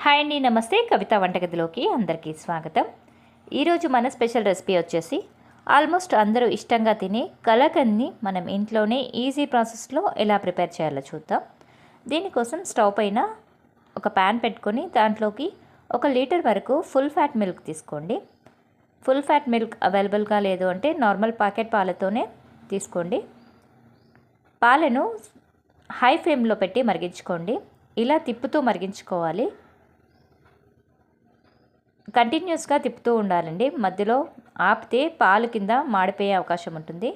Hi అండి, నమస్తే. కవిత వంటగదిలోకి అందరికీ స్వాగతం. ఈరోజు మన స్పెషల్ రెసిపీ వచ్చేసి ఆల్మోస్ట్ అందరూ ఇష్టంగా తినే కలాకండ్ని మనం ఇంట్లోనే ఈజీ ప్రాసెస్లో ఎలా ప్రిపేర్ చేయాలో చూద్దాం. దీనికోసం స్టవ్ పైన ఒక ప్యాన్ పెట్టుకొని దాంట్లోకి 1 లీటర్ వరకు ఫుల్ ఫ్యాట్ మిల్క్ తీసుకోండి. ఫుల్ ఫ్యాట్ మిల్క్ అవైలబుల్గా లేదు అంటే నార్మల్ ప్యాకెట్ పాలతోనే తీసుకోండి. పాలను హై ఫ్లేమ్లో పెట్టి మరిగించుకోండి. ఇలా తిప్పుతూ మరిగించుకోవాలి. కంటిన్యూస్గా తిప్పుతూ ఉండాలండి. మధ్యలో ఆపితే పాలు కింద మాడిపోయే అవకాశం ఉంటుంది.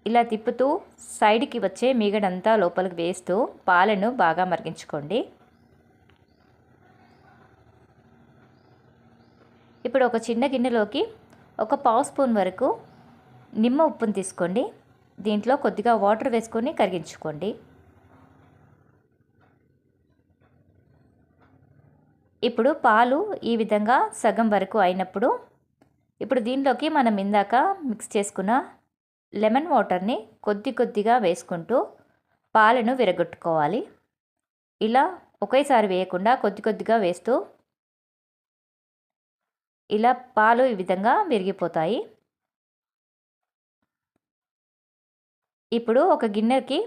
ఇలా తిప్పుతూ సైడ్కి వచ్చే మీగడంతా లోపలికి వేస్తూ పాలను బాగా మరిగించుకోండి. ఇప్పుడు ఒక చిన్న గిన్నెలోకి 1 పావు స్పూన్ వరకు నిమ్మ ఉప్పును తీసుకోండి. దీంట్లో కొద్దిగా వాటర్ వేసుకొని కరిగించుకోండి. ఇప్పుడు పాలు ఈ విధంగా సగం వరకు అయినప్పుడు ఇప్పుడు దీంట్లోకి మనం ఇందాక మిక్స్ చేసుకున్న లెమన్ వాటర్ని కొద్దిగా వేసుకుంటూ పాలను విరగొట్టుకోవాలి. ఇలా ఒకేసారి వేయకుండా కొద్దిగా వేస్తూ ఇలా పాలు ఈ విధంగా విరిగిపోతాయి. ఇప్పుడు ఒక గిన్నెకి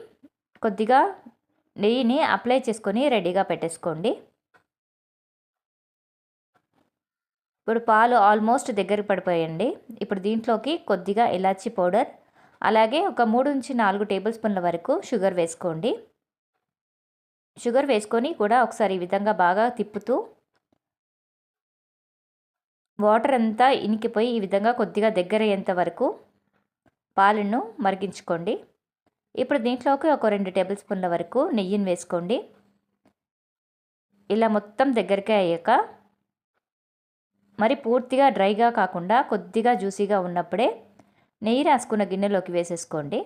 కొద్దిగా నెయ్యిని అప్లై చేసుకొని రెడీగా పెట్టేసుకోండి. ఇప్పుడు పాలు ఆల్మోస్ట్ దగ్గరికి పడిపోయండి. ఇప్పుడు దీంట్లోకి కొద్దిగా ఇలాచీ పౌడర్, అలాగే ఒక 3-4 టేబుల్ స్పూన్ల వరకు షుగర్ వేసుకోండి. షుగర్ వేసుకొని కూడా ఒకసారి ఈ విధంగా బాగా తిప్పుతూ వాటర్ అంతా ఇనికిపోయి ఈ విధంగా కొద్దిగా దగ్గర అయ్యేంత వరకు పాలను మరిగించుకోండి. ఇప్పుడు దీంట్లోకి ఒక 2 టేబుల్ స్పూన్ల వరకు నెయ్యిని వేసుకోండి. ఇలా మొత్తం దగ్గరికి అయ్యాక మరి పూర్తిగా డ్రైగా కాకుండా కొద్దిగా జ్యూసీగా ఉన్నప్పుడే నెయ్యి రాసుకున్న గిన్నెలోకి వేసేసుకోండి.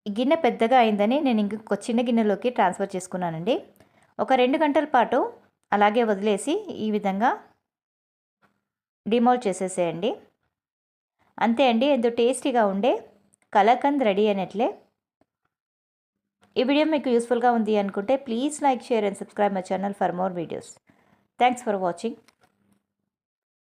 ఈ గిన్నె పెద్దగా అయిందని నేను ఇంకొక చిన్న గిన్నెలోకి ట్రాన్స్ఫర్ చేసుకున్నానండి. ఒక 2 గంటల పాటు అలాగే వదిలేసి ఈ విధంగా డిమోల్డ్ చేసేసేయండి. అంతే అండి, ఎంతో టేస్టీగా ఉండే కలాకండ్ రెడీ అయినట్లే. ఈ వీడియో మీకు యూస్ఫుల్గా ఉంది అనుకుంటే please like, share and subscribe my channel for more videos. Thanks for watching.